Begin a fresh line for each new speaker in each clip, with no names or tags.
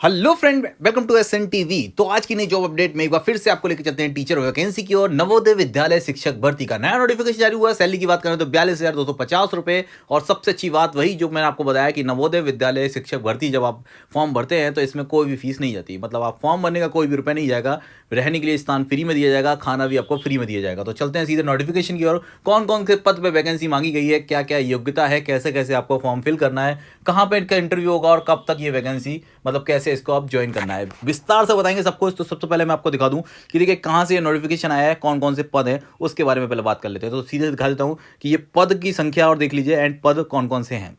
Hello friend, welcome to SN TV. तो आज की नई जॉब अपडेट में एक बार फिर से आपको लेकर चलते हैं टीचर वैकेंसी की और नवोदय विद्यालय शिक्षक भर्ती का नया नोटिफिकेशन जारी हुआ है। सैलरी की बात करें तो 42,250 रुपए। और सबसे अच्छी बात वही जो मैंने आपको बताया कि नवोदय विद्यालय शिक्षक भर्ती जब आप फॉर्म भरते हैं तो इसमें कोई भी फीस नहीं जाती। मतलब आप फॉर्म भरने का कोई भी रुपया नहीं जाएगा, रहने के लिए स्थान फ्री में दिया जाएगा, खाना भी आपको फ्री में दिया जाएगा। तो चलते हैं सीधे नोटिफिकेशन की ओर। कौन कौन से पद पर वैकेंसी मांगी गई है, क्या क्या योग्यता है, कैसे कैसे आपको फॉर्म फिल करना है, कहाँ पर इनका इंटरव्यू होगा और कब तक ये वैकेंसी मतलब कैसे इसको आप ज्वाइन करना है, विस्तार से बताएंगे सब कुछ। तो सबसे पहले मैं आपको दिखा दूं कि देखिए कहां से ये नोटिफिकेशन आया है, कौन कौन से पद हैं, उसके बारे में पहले बात कर लेते हैं। तो सीधे दिखा देता हूं कि ये पद की संख्या और देख लीजिए एंड पद कौन कौन से हैं।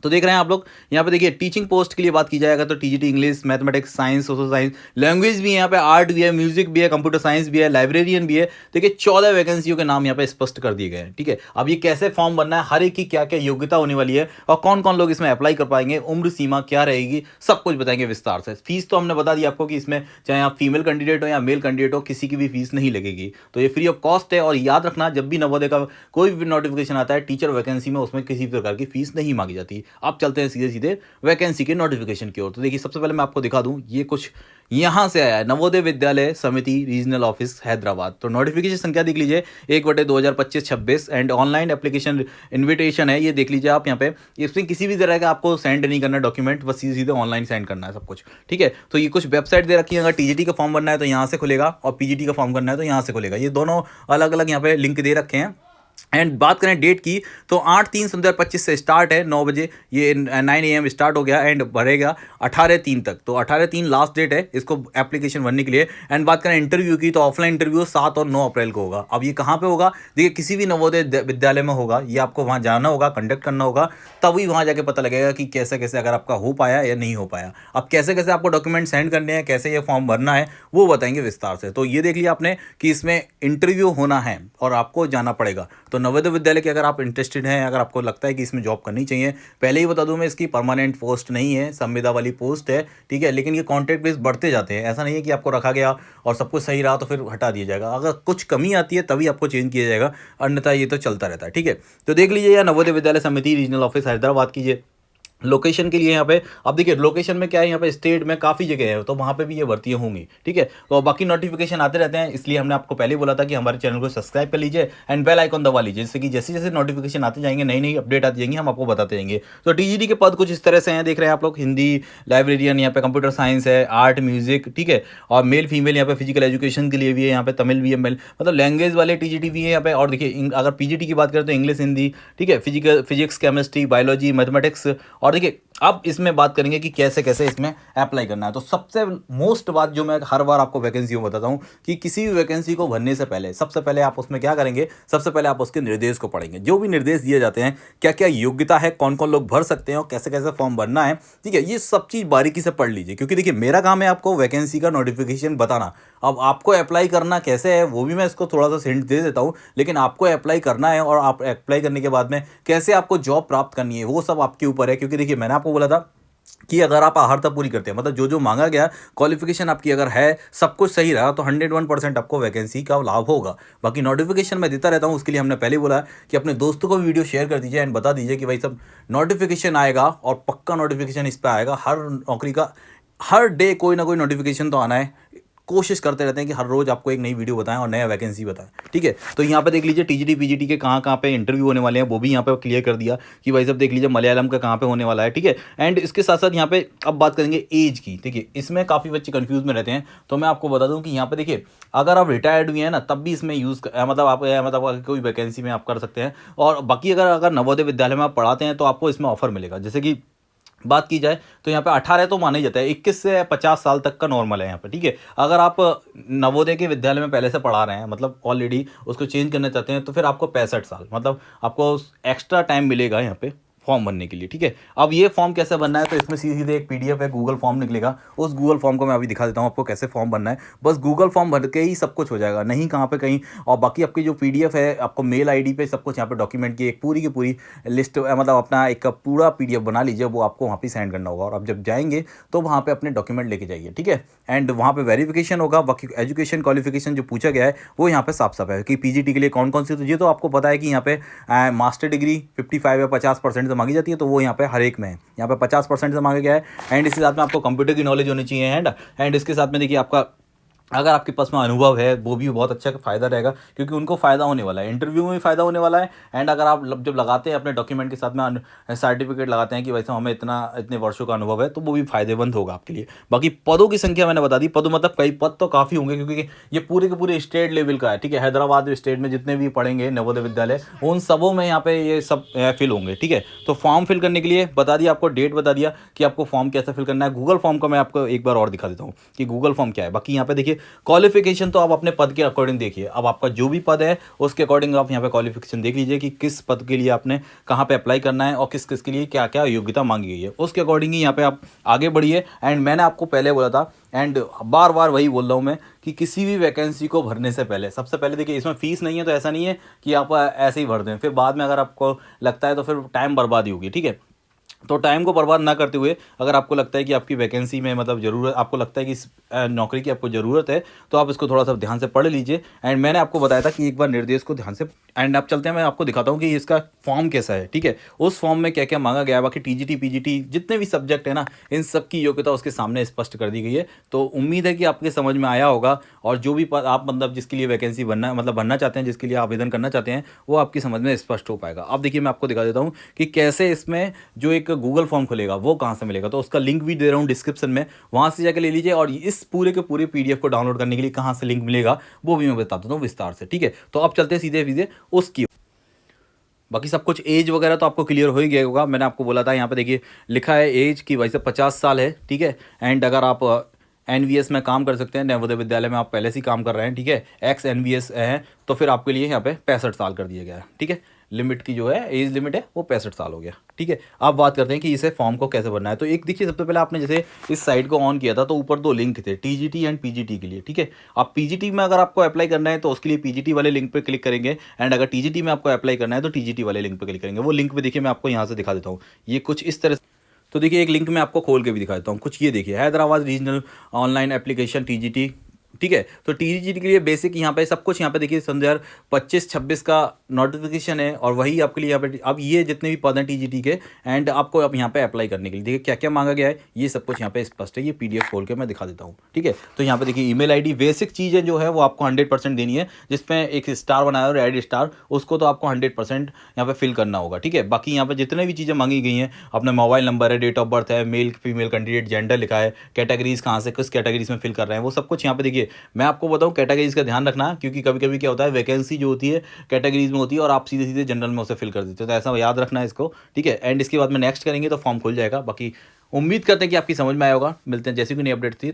तो देख रहे हैं आप लोग यहाँ पे देखिए टीचिंग पोस्ट के लिए बात की जाएगा तो TGT English, mathematics, science, social science, language भी है, यहाँ पे आर्ट भी है, म्यूजिक भी है, कंप्यूटर साइंस भी है, लाइब्रेरियन भी है। देखिए 14 वैकेंसियों के नाम यहाँ पे स्पष्ट कर दिए गए हैं। ठीक है, अब ये कैसे फॉर्म बनना है, हर एक की क्या क्या योग्यता होने वाली है और कौन कौन लोग इसमें अप्लाई कर पाएंगे, उम्र सीमा क्या रहेगी, सब कुछ बताएंगे विस्तार से। फीस तो हमने बता दिया आपको कि इसमें चाहे आप फीमेल कैंडिडेट हो या मेल कैंडिडेट हो, किसी की भी फीस नहीं लगेगी। तो ये फ्री ऑफ कॉस्ट है। और याद रखना, जब भी नवोदय का कोई भी नोटिफिकेशन आता है टीचर वैकेंसी में, उसमें किसी प्रकार की फीस नहीं मांगी जाती। अब चलते हैं सीधे सीधे वैकेंसी के नोटिफिकेशन की ओर। तो देखिए सबसे पहले मैं आपको दिखा दूं, ये कुछ यहां से आया है, नवोदय विद्यालय समिति रीजनल ऑफिस हैदराबाद। तो नोटिफिकेशन संख्या देख लीजिए 1/2025-26 एंड ऑनलाइन एप्लीकेशन इन्विटेशन है, ये देख लीजिए आप यहाँ पे। इसमें किसी भी तरह का आपको सेंड नहीं करना डॉक्यूमेंट, बस सीधे सीधे ऑनलाइन सेंड करना है सब कुछ। ठीक है, तो ये कुछ वेबसाइट दे रखी है। अगर टीजीटी का फॉर्म भरना है तो यहाँ से खुलेगा और पीजीटी का फॉर्म करना है तो यहाँ से खुलेगा। ये दोनों अलग अलग यहाँ पे लिंक दे रखे हैं। एंड बात करें डेट की तो 8/3/2025 से स्टार्ट है 9 बजे, ये 9 AM स्टार्ट हो गया एंड भरेगा 18/3 तक। तो 18/3 लास्ट डेट है इसको एप्लीकेशन भरने के लिए। एंड बात करें इंटरव्यू की तो ऑफलाइन इंटरव्यू 7 और 9 अप्रैल को होगा। अब ये कहाँ पे होगा, देखिए किसी भी नवोदय विद्यालय में होगा, ये आपको वहाँ जाना होगा, कंडक्ट करना होगा, तभी वहाँ जाके पता लगेगा कि कैसे कैसे अगर आपका हो पाया या नहीं हो पाया। अब कैसे कैसे आपको डॉक्यूमेंट सेंड करने हैं, कैसे ये फॉर्म भरना है, वो बताएंगे विस्तार से। तो ये देख लिया आपने कि इसमें इंटरव्यू होना है और आपको जाना पड़ेगा। तो नवोदय विद्यालय के अगर आप इंटरेस्टेड हैं, अगर आपको लगता है कि इसमें जॉब करनी चाहिए, पहले ही बता दूं मैं, इसकी परमानेंट पोस्ट नहीं है, संविदा वाली पोस्ट है। ठीक है, लेकिन ये कॉन्ट्रैक्ट बेस बढ़ते जाते हैं, ऐसा नहीं है कि आपको रखा गया और सब कुछ सही रहा तो फिर हटा दिया जाएगा। अगर कुछ कमी आती है तभी आपको चेंज किया जाएगा, अन्यथा ये तो चलता रहता है। ठीक है, तो देख लीजिए यह नवोदय विद्यालय समिति रीजनल ऑफिस हैदराबाद कीजिए। लोकेशन के लिए यहाँ पे अब देखिए लोकेशन में क्या है, यहाँ पे स्टेट में काफ़ी जगह है तो वहाँ पे भी ये भर्तियाँ होंगी। ठीक है, तो बाकी नोटिफिकेशन आते रहते हैं, इसलिए हमने आपको पहले बोला था कि हमारे चैनल को सब्सक्राइब कर लीजिए एंड बेल आइकन दबा लीजिए, जिससे कि जैसे जैसे नोटिफिकेशन आते जाएंगे, नई नई अपडेट आती जाएंगी, हम आपको बताते जाएंगे। तो टीजीटी के पद कुछ इस तरह से हैं, देख रहे हैं आप लोग। हिंदी लाइब्रेरियन, यहाँ पे कंप्यूटर साइंस है, आर्ट म्यूजिक, ठीक है, और मेल फीमेल यहाँ पे फिजिकल एजुकेशन के लिए भी है, यहाँ पे तमिल भी है, मतलब लैंग्वेज वाले टीजीटी भी है यहाँ पे। और देखिए अगर पीजीटी की बात करें तो इंग्लिश, हिंदी, ठीक है, फिजिक्स, केमिस्ट्री, बायोलॉजी, मैथमेटिक्स। और देखिए अब इसमें बात करेंगे कि कैसे कैसे इसमें अप्लाई करना है। तो सबसे मोस्ट बात जो मैं हर बार आपको वैकेंसी में बताता हूं कि किसी भी वैकेंसी को भरने से पहले सबसे पहले आप उसमें क्या करेंगे, सबसे पहले आप उसके निर्देश को पढ़ेंगे। जो भी निर्देश दिए जाते हैं, क्या क्या योग्यता है, कौन कौन लोग भर सकते हैं और कैसे कैसे फॉर्म भरना है, ठीक है, ये सब चीज़ बारीकी से पढ़ लीजिए। क्योंकि देखिए मेरा काम है आपको वैकेंसी का नोटिफिकेशन बताना। अब आपको अप्लाई करना कैसे है वो भी मैं इसको थोड़ा सा हिंट दे देता हूँ, लेकिन आपको अप्लाई करना है और आप अप्लाई करने के बाद में कैसे आपको जॉब प्राप्त करनी है वो सब आपके ऊपर है। क्योंकि देखिए मैंने आपको बोला था कि अगर आप आहारता पूरी करते हैं, मतलब जो जो मांगा गया क्वालिफिकेशन आपकी अगर है, सब कुछ सही रहा तो 101% आपको वैकेंसी का लाभ होगा। बाकी नोटिफिकेशन मैं देता रहता हूँ, उसके लिए हमने पहले बोला कि अपने दोस्तों को भी वीडियो शेयर कर दीजिए एंड बता दीजिए कि भाई सब नोटिफिकेशन आएगा और पक्का नोटिफिकेशन इस पर आएगा। हर नौकरी का हर डे कोई ना कोई नोटिफिकेशन तो आना है। कोशिश करते रहते हैं कि हर रोज आपको एक नई वीडियो बताएं और नया वैकेंसी बताएं। ठीक है, तो यहाँ पे देख लीजिए टीजीटी पीजीटी के कहाँ कहाँ पे इंटरव्यू होने वाले हैं वो भी यहाँ पे क्लियर कर दिया कि भाई सब देख लीजिए मलयालम का कहाँ पे होने वाला है। ठीक है, एंड इसके साथ साथ यहाँ पे अब बात करेंगे एज की। देखिए इसमें काफ़ी बच्चे कंफ्यूज में रहते हैं, तो मैं आपको बता दूँ कि यहाँ पे देखिए अगर आप रिटायर्ड हुए हैं ना तब भी इसमें यूज़ मतलब आप मतलब कोई वैकेंसी में आप कर सकते हैं। और बाकी अगर नवोदय विद्यालय में आप पढ़ाते हैं तो आपको इसमें ऑफर मिलेगा। जैसे कि बात की जाए तो यहाँ पे 18 तो माना ही जाता है, 21 से 50 साल तक का नॉर्मल है यहाँ पे। ठीक है, अगर आप नवोदय के विद्यालय में पहले से पढ़ा रहे हैं, मतलब ऑलरेडी उसको चेंज करना चाहते हैं, तो फिर आपको 65 साल मतलब आपको एक्स्ट्रा टाइम मिलेगा यहाँ पे फॉर्म भरने के लिए। ठीक है, अब ये फॉर्म कैसे भरना है, तो इसमें सीधे एक पीडीएफ है, गूगल फॉर्म निकलेगा। उस गूगल फॉर्म को मैं अभी दिखा देता हूँ आपको कैसे फॉर्म भरना है। बस गूगल फॉर्म भर के ही सब कुछ हो जाएगा, नहीं कहाँ पे कहीं। और बाकी आपकी जो पीडीएफ है, आपको मेल आईडी पे सब कुछ यहाँ पे डॉक्यूमेंट की एक पूरी की पूरी लिस्ट, मतलब अपना एक पूरा पीडीएफ बना लीजिए, वो आपको वहाँ पे सेंड करना होगा। और अब जब जाएंगे तो वहाँ पे अपने डॉक्यूमेंट लेके जाइए। ठीक है, एंड वहाँ पे वेरिफिकेशन होगा। बाकी एजुकेशन क्वालिफिकेशन जो पूछा गया है वो यहाँ पे साफ साफ है कि पीजीटी के लिए कौन कौन सी, तो ये तो आपको पता है कि यहाँ पे मास्टर डिग्री 55 या 50% से मांगी जाती है, तो वो यहाँ पे हर एक में है। यहाँ पे 50% से मांगा गया है। एंड इसके साथ में आपको कंप्यूटर की नॉलेज होनी चाहिए। एंड इसके साथ में देखिए आपका अगर आपके पास में अनुभव है वो भी बहुत अच्छा फ़ायदा रहेगा, क्योंकि उनको फ़ायदा होने वाला है, इंटरव्यू में भी फ़ायदा होने वाला है। एंड अगर आप जब लगाते हैं अपने डॉक्यूमेंट के साथ में सर्टिफिकेट लगाते हैं कि वैसे हमें इतने वर्षों का अनुभव है, तो वो भी फ़ायदेमंद होगा आपके लिए। बाकी पदों की संख्या मैंने बता दी, पदों मतलब कई पद तो काफ़ी होंगे, क्योंकि ये पूरे के पूरे स्टेट लेवल का है, ठीक है। हैदराबाद स्टेट में जितने भी पढ़ेंगे नवोदय विद्यालय, उन सबों में यहाँ पे ये सब फिल होंगे, ठीक है। तो फॉर्म फिल करने के लिए बता दिया आपको, डेट बता दिया कि आपको फॉर्म कैसे फिल करना है। गूगल फॉर्म का मैं आपको एक बार और दिखा देता हूँ कि गूगल फॉर्म क्या है। बाकी यहाँ पे देखिए क्वालिफिकेशन तो आप अपने पद के अकॉर्डिंग देखिए, अब आपका जो भी पद है उसके अकॉर्डिंग आप यहाँ पे क्वालिफिकेशन देख लीजिए कि किस पद के लिए आपने कहाँ पे अप्लाई करना है और किस किस के लिए क्या क्या योग्यता मांगी गई है, उसके अकॉर्डिंग ही यहाँ पे आप आगे बढ़िए। एंड मैंने आपको पहले बोला था, एंड बार बार वही बोल रहा हूँ मैं, कि किसी भी वैकेंसी को भरने से पहले सबसे पहले देखिए, इसमें फीस नहीं है, तो ऐसा नहीं है कि आप ऐसे ही भर दें, फिर बाद में अगर आपको लगता है तो फिर टाइम बर्बादी होगी, ठीक है। तो टाइम को बर्बाद ना करते हुए, अगर आपको लगता है कि आपकी वैकेंसी में मतलब ज़रूरत, आपको लगता है कि इस नौकरी की आपको ज़रूरत है, तो आप इसको थोड़ा सा ध्यान से पढ़ लीजिए। एंड मैंने आपको बताया था कि एक बार निर्देश को ध्यान से, एंड आप चलते हैं, मैं आपको दिखाता हूँ कि इसका फॉर्म कैसा है, ठीक है। उस फॉर्म में क्या क्या मांगा गया है। बाकी टीजीटी पीजीटी जितने भी सब्जेक्ट है ना, इन सब की योग्यता उसके सामने स्पष्ट कर दी गई है। तो उम्मीद है कि आपके समझ में आया होगा, और जो भी आप मतलब जिसके लिए वैकेंसी बनना चाहते हैं, जिसके लिए आवेदन करना चाहते हैं, वो आपकी समझ में स्पष्ट हो पाएगा। अब देखिए मैं आपको दिखा देता हूँ कि कैसे इसमें जो एक गूगल फॉर्म खुलेगा वो कहाँ से मिलेगा। तो उसका लिंक भी दे रहा हूँ डिस्क्रिप्शन में, वहाँ से जाकर ले लीजिए। और इस पूरे के पूरे पीडीएफ को डाउनलोड करने के लिए कहाँ से लिंक मिलेगा वो भी मैं बता देता हूँ विस्तार से, ठीक है। तो अब चलते हैं सीधे उसकी। बाकी सब कुछ एज वगैरह तो आपको क्लियर हो ही गया होगा। मैंने आपको बोला था, यहाँ पे देखिए लिखा है एज की वैसे 50 साल है, ठीक है। एंड अगर आप एनवीएस में काम कर सकते हैं, नवोदय विद्यालय में आप पहले से ही काम कर रहे हैं, ठीक है, एक्स एनवीएस है, तो फिर आपके लिए यहाँ पे 65 साल कर दिया गया है, ठीक है। लिमिट की जो है एज लिमिट है वो 65 साल हो गया, ठीक है। अब बात करते हैं कि इसे फॉर्म को कैसे भरना है। तो एक देखिए, सबसे पहले आपने जैसे इस साइट को ऑन किया था तो ऊपर 2 लिंक थे, टीजीटी एंड पीजीटी के लिए, ठीक है। अब पीजीटी में अगर आपको अप्लाई करना है तो उसके लिए पीजीटी वाले लिंक पर क्लिक करेंगे, एंड अगर टीजीटी में आपको अप्लाई करना है तो टीजीटी वाले लिंक पर क्लिक करेंगे। वो लिंक पे देखिए मैं आपको यहाँ से दिखा देता हूँ, ये कुछ इस तरह। तो देखिए एक लिंक मैं आपको खोल के भी दिखा देता हूँ कुछ, ये देखिए Hyderabad regional online application TGT, ठीक है। तो टीजीटी के लिए बेसिक यहाँ पे सब कुछ, यहाँ पे देखिए 2025-26 का नोटिफिकेशन है, और वही आपके लिए यहाँ पे अब ये जितने भी पद हैं टीजीटी के, एंड आपको अब यहाँ पे अप्लाई करने के लिए देखिए क्या क्या मांगा गया है, ये सब कुछ यहाँ पे स्पष्ट है। ये पीडीएफ खोल के मैं दिखा देता हूँ, ठीक है। तो यहाँ पे देखिए ईमेल आईडी, बेसिक चीज़ें जो है वो आपको 100% देनी है, जिसमें एक स्टार बनाया है, रेड स्टार, उसको तो आपको 100% यहाँ पे फिल करना होगा, ठीक है। बाकी यहाँ पे जितने भी चीज़ें मांगी गई हैं, अपना मोबाइल नंबर है, डेट ऑफ बर्थ है, मेल फीमेल कैंडिडेट, जेंडर लिखा है, कैटेगरीज कहाँ से किस कैटेगरीज में फिल कर रहे हैं, वो सब कुछ यहाँ पे देखिए। मैं आपको बताऊं कैटेगरीज का ध्यान रखना, क्योंकि कभी कभी क्या होता है वैकेंसी जो होती है कैटेगरीज में होती है और आप सीधे सीधे जनरल में उसे फिल कर देते हो, तो ऐसा याद रखना है इसको, ठीक है। एंड इसके बाद में नेक्स्ट करेंगे तो फॉर्म खुल जाएगा। बाकी उम्मीद करते हैं कि आपकी समझ में आया होगा। मिलते हैं जैसी कोई नई अपडेट थी।